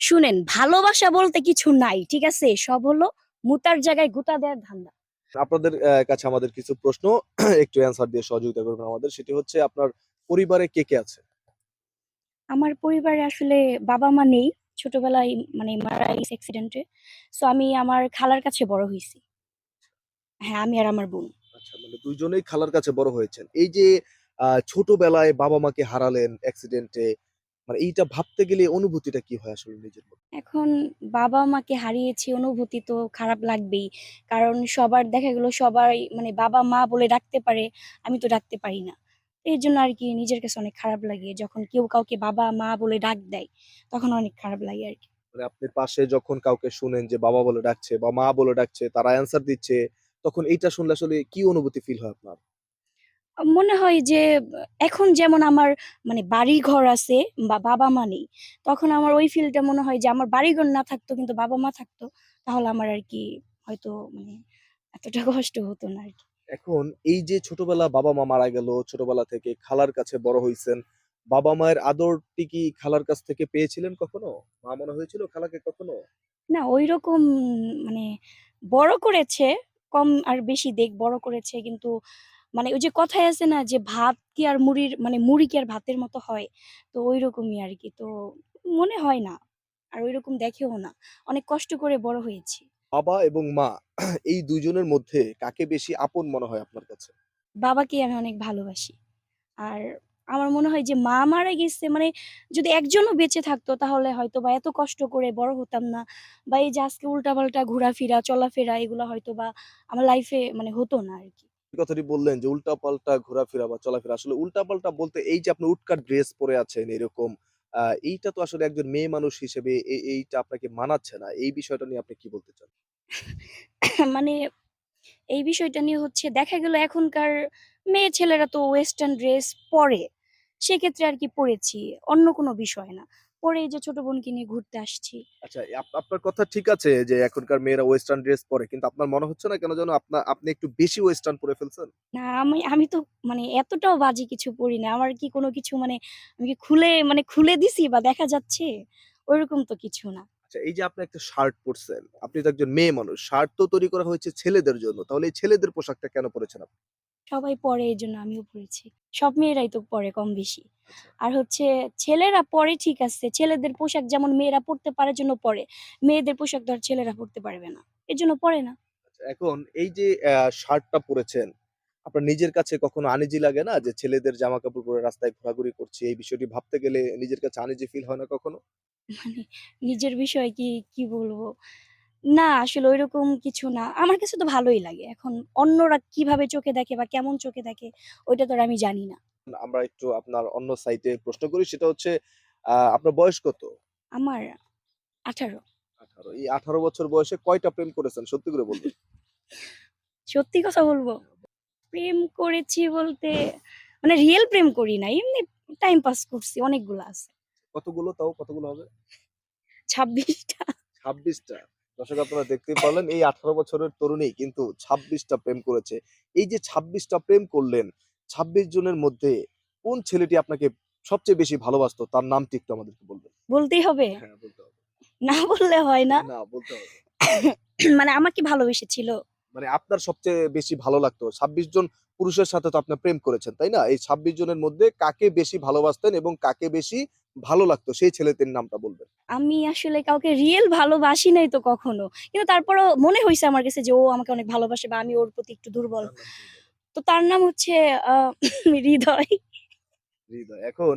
শুনেন, ভালোবাসা বলতে কিছু নাই। ঠিক আছে? সব হলো মুতার জায়গায় গুতা দেওয়ার ধান্দা। আপনাদের কাছে আমাদের কিছু প্রশ্ন একটু অ্যান্সার দিয়ে সহযোগিতা করবেন আমাদের। সেটি হচ্ছে আপনার পরিবারে কে আছে? আমার পরিবারে আসলে বাবা-মা নেই। ছোটবেলায় মানে মারা গেছে অ্যাক্সিডেন্টে। সো আমি আমার খালার কাছে বড় হইছি। হ্যাঁ, আমি আর আমার বোন। আচ্ছা, মানে ২ জনেই খালার কাছে বড় হয়েছেন। এই যে ছোটবেলায় বাবা-মাকে হারালেন অ্যাক্সিডেন্টে, মানে এইটা ভাবতে গেলে অনুভূতিটা কি হয় আসলে নিজের মধ্যে? এখন বাবা-মাকে হারিয়েছি অনুভূতি তো খারাপ লাগবেই। কারণ সবার দেখা গেল সবাই মানে বাবা-মা বলে ডাকতে পারে, আমি তো ডাকতে পারি না। এজন্য আরকি নিজের কাছে অনেক খারাপ লাগে। যখন কেউ কাউকে বাবা-মা বলে ডাক দেয়, তখন অনেক খারাপ লাগে আরকি। মানে আপনি পাশে যখন কাউকে শুনেন যে বাবা বলে ডাকছে বা মা বলে ডাকছে, তারা অ্যান্সার দিচ্ছে, তখন এইটা শুনলে আসলে কি অনুভূতি ফিল হয় আপনার? মনে হয় যে এখন যেমন আমার মানে বাড়িঘর আছে বা বাবা-মা নেই। তখন আমার ওই ফিলটা মনে হয় যে আমার বাড়িঘর না থাকতো কিন্তু বাবা-মা থাকতো। তাহলে আমার আরকি হয়তো মানে এতটা কষ্ট হতো না আরকি। এখন এই যে ছোটবেলা বাবা-মা মারা গেল, ছোটবেলা থেকে খালার কাছে বড় হইছেন। বাবা-মায়ের আদরটি কি খালার কাছ থেকে পেয়েছিলেন কখনো? মা মনে হয়েছিল খালাকে কখনো? না ঐরকম মানে বড় করেছে, কম আর বেশি বড় করেছে কিন্তু মানে ওই যে কথায় আছে না যে ভাত কি আর মুড়ির মানে মুড়ি কি আর ভাতের মতো হয়? তো ঐরকমই আরকি। তো মনে হয় না। আর ঐরকম দেখেও না। অনেক কষ্ট করে বড় হয়েছি। বাবা এবং মা এই ২ জনের মধ্যে কাকে বেশি আপন মনে হয় আপনার কাছে? বাবাকেই আমি অনেক ভালোবাসি। আর আমার মনে হয় যে মা মারা গেছে মানে যদি একজনও বেঁচে থাকতো তাহলে হয়তোবা এত কষ্ট করে বড় হতাম না। বা এই যে আজকে উল্টাপাল্টা ঘোরাফেরা, চলাফেরা এগুলা হয়তোবা আমার লাইফে মানে হতো না আরকি। যে কথাটি বললেন যে উল্টাপাল্টা ঘোরাফেরা বা চলাফেরা। আসলে উল্টাপাল্টা বলতে এই যে আপনি উটকাট ড্রেস পরে আছেন এরকম, এইটা তো আসলে একজন মেয়ে মানুষ হিসেবে এইটা আপনাকে মানাচ্ছে না। এই বিষয়টা নিয়ে আপনি কি বলতে চান? মানে এই বিষয়টা নিয়ে হচ্ছে দেখা গেল এখনকার মেয়ে ছেলেরা তো ওয়েস্টার্ন ড্রেস পরে। সেক্ষেত্রে আরকি পড়েছি। অন্য কোনো বিষয় না। পরে এই যে ছোট বোনকে নিয়ে ঘুরতে আসছি। আচ্ছা, আপনার কথা ঠিক আছে যে এখনকার মেয়েরা ওয়েস্টার্ন ড্রেস পরে। কিন্তু আপনার মনে হচ্ছে না কেন যেন আপনি একটু বেশি ওয়েস্টার্ন পরে ফেলছেন? না আমি আমি তো মানে এতটাও বাজে কিছু পড়ি না। আমার কি কোনো কিছু মানে আমি কি খুলে দিছি বা দেখা যাচ্ছে? ওইরকম তো কিছু না। আচ্ছা, এই যে আপনি একটা শার্ট পরছেন, আপনি তো একজন মেয়ে মানুষ। শার্ট তো তৈরি করা হয়েছে ছেলেদের জন্য। তাহলে এই ছেলেদের পোশাকটা কেন পড়েছেন আপনি? সবাই পড়ে এজন্য আমিও পড়েছি। সব মেয়েরাই তো পড়ে কম বেশি। আচ্ছা। আর হচ্ছে ছেলেরা পড়ে ঠিক আছে। ছেলেদের পোশাক যেমন মেয়েরা পড়তে পারার জন্য পড়ে। মেয়েদের পোশাক তো আর ছেলেরা পড়তে পারবে না। এজন্য পড়ে না। এখন এই যে শার্টটা পড়েছেন, আপনার নিজের কাছে কখনো আনইজি লাগে না? যে ছেলেদের জামাকাপড় পরে রাস্তায় ঘোরাঘুরি করছি, এই বিষয়টি ভাবতে গেলে নিজের কাছে আনইজি ফিল হয় না কখনো? মানে নিজের বিষয়ে কি বলবো? না আসলে ঐরকম কিছু না। আমার কাছে তো ভালোই লাগে। এখন অন্যরা কিভাবে চোখে দেখে বা কেমন চোখে দেখে ওইটা তো আর আমি জানি না। আমরা একটু আপনার অন্য সাইটে প্রশ্ন করি সেটা হচ্ছে আপনার বয়স কত? আমার ১৮। ১৮। এই ১৮ বছর বয়সে কয়টা প্রেম করেছেন? সত্যি করে বলবেন। সত্যি কথা বলবো, প্রেম করেছি বলতে মানে রিয়াল প্রেম করি নাই। এমনি টাইম পাস করছি অনেকগুলা আছে। কতগুলো তাও কতগুলো হবে? ২৬ টা। ২৬ টা। দর্শক আপনারা দেখতেই পারলেন এই ১৮ বছরের তরুণী কিন্তু ২৬ টা প্রেম করেছে। এই যে ২৬ টা প্রেম করলেন, ২৬ জনের মধ্যে কোন ছেলেটি আপনাকে সবচেয়ে বেশি ভালোবাসতো? তার নামটি একটু আমাদেরকে বলবেন। বলতেই হবে? হ্যাঁ, বলতে হবে। না বললে হয় না। না, বলতে হবে। মানে আমাকে ভালোবেসেছিল। মানে আপনার সবচেয়ে বেশি ভালো লাগতো ২৬ জন পুরুষের সাথে তো আপনার প্রেম করেছেন, তাই না? এই ২৬ জনের মধ্যে কাকে বেশি ভালোবাসতেন এবং কাকে বেশি ভালো লাগতো সেই ছেলেটির নামটা বলবেন। আমি আসলে কাউকে রিয়েল ভালোবাসি নাই তো কখনো। কিন্তু তারপরেও মনে হইছে আমার কাছে যে ও আমাকে অনেক ভালোবাসে বা আমি ওর প্রতি একটু দুর্বল। তার নাম কি বলেন? তো তার নাম হচ্ছে আ হৃদয়। হৃদয়। এখন